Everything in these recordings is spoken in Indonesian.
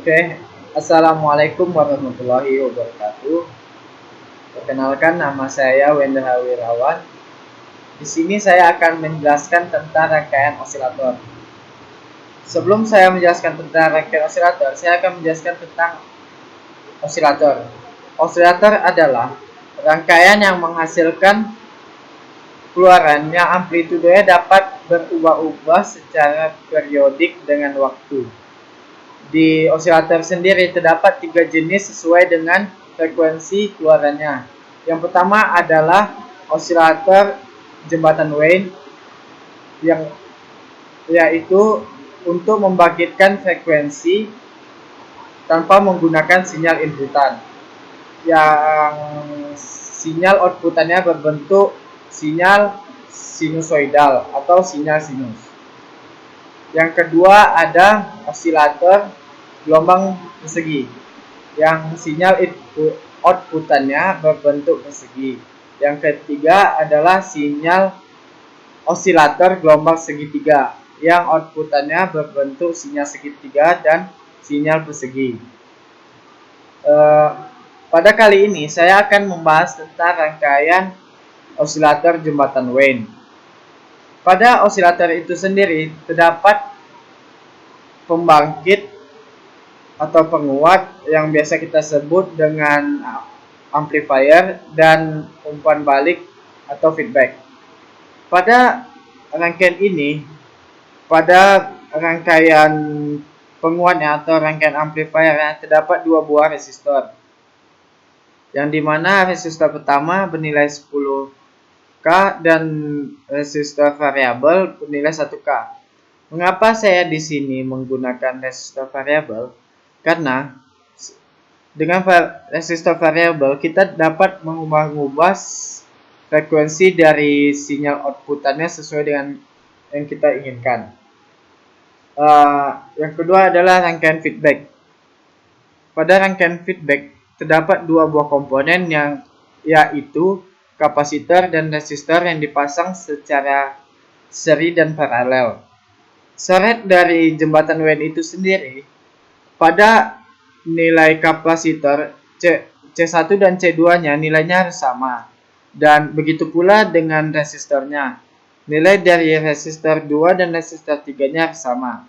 Oke, Assalamualaikum warahmatullahi wabarakatuh. Perkenalkan, nama saya Wendra Wirawan. Di sini saya akan menjelaskan tentang rangkaian osilator. Sebelum saya menjelaskan tentang rangkaian osilator, saya akan menjelaskan tentang osilator. Osilator adalah rangkaian yang menghasilkan keluaran yang amplitudenya dapat berubah-ubah secara periodik dengan waktu. Di osilator sendiri terdapat 3 jenis sesuai dengan frekuensi keluarannya. Yang pertama adalah osilator jembatan Wien, yang yaitu untuk membangkitkan frekuensi tanpa menggunakan sinyal inputan, yang sinyal outputannya berbentuk sinyal sinusoidal atau sinyal sinus. Yang kedua ada osilator gelombang persegi, yang sinyal outputannya berbentuk persegi. Yang ketiga adalah sinyal osilator gelombang segitiga, yang outputannya berbentuk sinyal segitiga dan sinyal persegi. Pada kali ini saya akan membahas tentang rangkaian osilator jembatan Wien. Pada osilator itu sendiri terdapat pembangkit atau penguat yang biasa kita sebut dengan amplifier dan umpan balik atau feedback. Pada rangkaian ini, pada rangkaian penguatnya atau rangkaian amplifiernya terdapat 2 buah resistor, yang dimana resistor pertama bernilai 10K dan resistor variabel bernilai 1K. Mengapa saya di sini menggunakan resistor variabel? Karena dengan resistor variabel kita dapat mengubah-ubah frekuensi dari sinyal outputannya sesuai dengan yang kita inginkan. Yang kedua adalah rangkaian feedback. Pada rangkaian feedback terdapat 2 buah komponen, yang yaitu kapasitor dan resistor yang dipasang secara seri dan paralel. Syarat dari jembatan Wien itu sendiri, pada nilai kapasitor C1 dan C2-nya nilainya harus sama, dan begitu pula dengan resistornya. Nilai dari resistor 2 dan resistor 3-nya harus sama.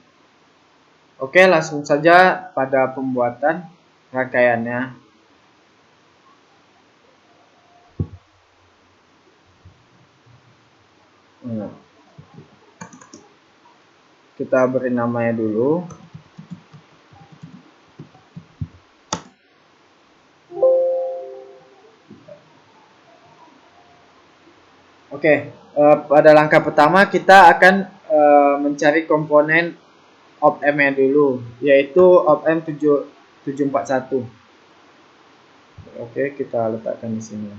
Oke, langsung saja pada pembuatan rangkaiannya. Kita beri namanya dulu. Oke, pada langkah pertama kita akan mencari komponen op-amp-nya dulu, yaitu op-amp 741. Oke, kita letakkan di sini.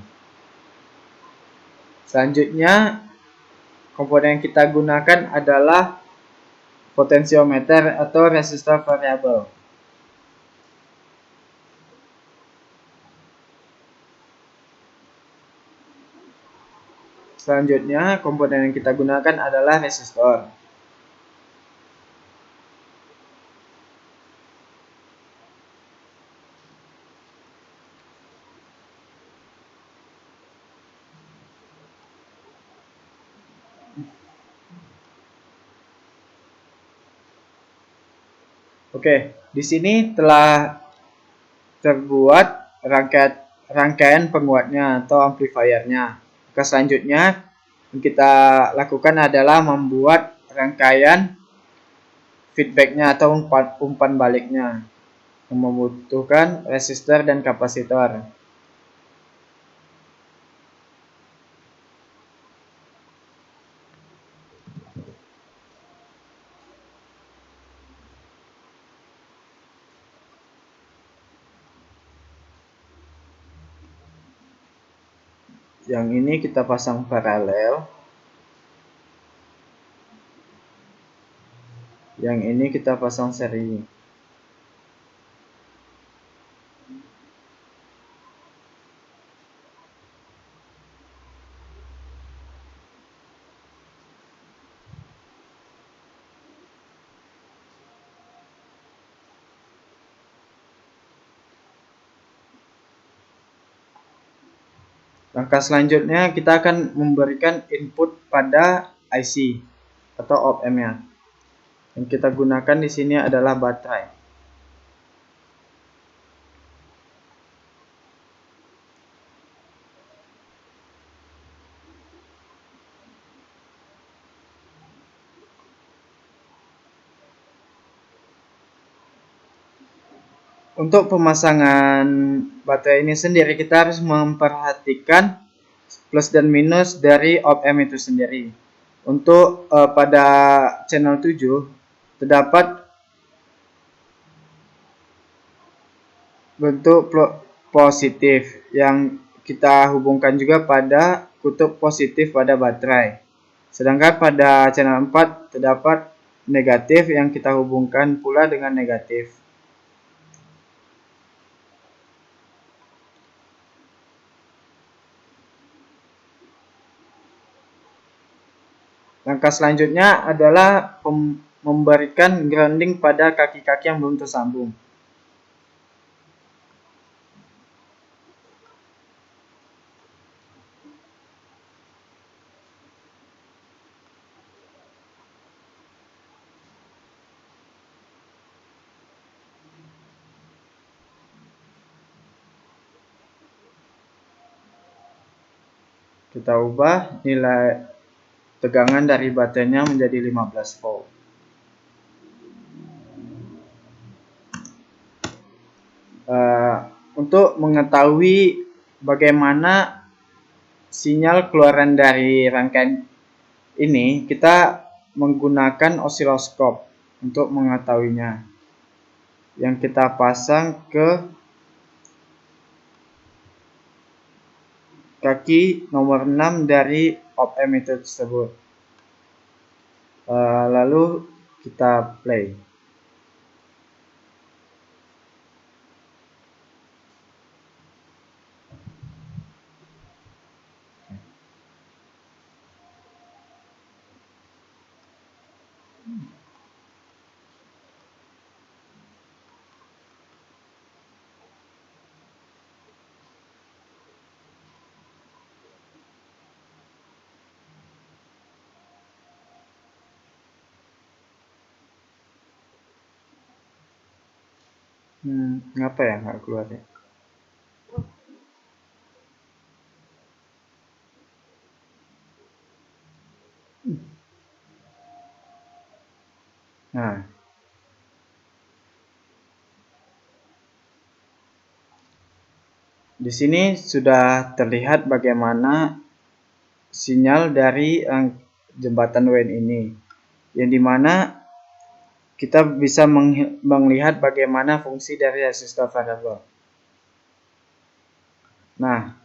Selanjutnya, komponen yang kita gunakan adalah potensiometer atau resistor variabel. Selanjutnya, komponen yang kita gunakan adalah resistor. Oke, di sini telah terbuat rangkaian penguatnya atau amplifiernya. Selanjutnya yang kita lakukan adalah membuat rangkaian feedbacknya atau umpan baliknya, yang membutuhkan resistor dan kapasitor. Yang ini kita pasang paralel, yang ini kita pasang seri. Langkah selanjutnya kita akan memberikan input pada IC atau op-amp-nya. Yang kita gunakan di sini adalah baterai. Untuk pemasangan baterai ini sendiri, kita harus memperhatikan plus dan minus dari op-amp itu sendiri. Untuk pada channel 7 terdapat bentuk positif yang kita hubungkan juga pada kutub positif pada baterai. Sedangkan pada channel 4 terdapat negatif yang kita hubungkan pula dengan negatif. Langkah selanjutnya adalah memberikan grounding pada kaki-kaki yang belum tersambung. Kita ubah nilai tegangan dari baterainya menjadi 15 volt. Untuk mengetahui bagaimana sinyal keluaran dari rangkaian ini, kita menggunakan osiloskop untuk mengetahuinya. Yang kita pasang ke kaki nomor 6 dari op-amp itu tersebut. Lalu kita play. Ngapa ya nggak keluar ya? Nah, di sini sudah terlihat bagaimana sinyal dari jembatan WAN ini, yang dimana kita bisa melihat bagaimana fungsi dari resistor variabel. Nah,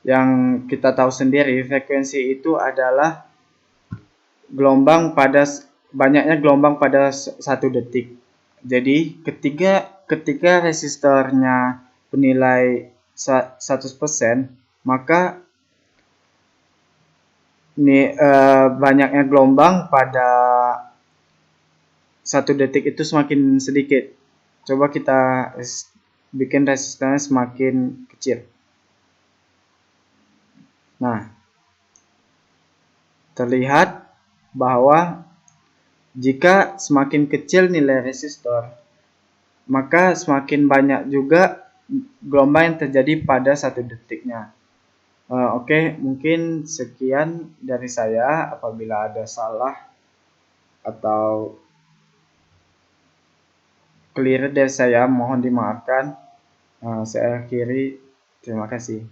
yang kita tahu sendiri, frekuensi itu adalah banyaknya gelombang pada 1 detik. Jadi ketika resistornya bernilai 100%, maka banyaknya gelombang pada 1 detik itu semakin sedikit. Coba kita bikin resistornya semakin kecil. Nah, terlihat bahwa jika semakin kecil nilai resistor, maka semakin banyak juga gelombang yang terjadi pada 1 detiknya. Oke, mungkin sekian dari saya. Apabila ada salah atau keliru dari saya, mohon dimaafkan. Saya akhiri. Terima kasih.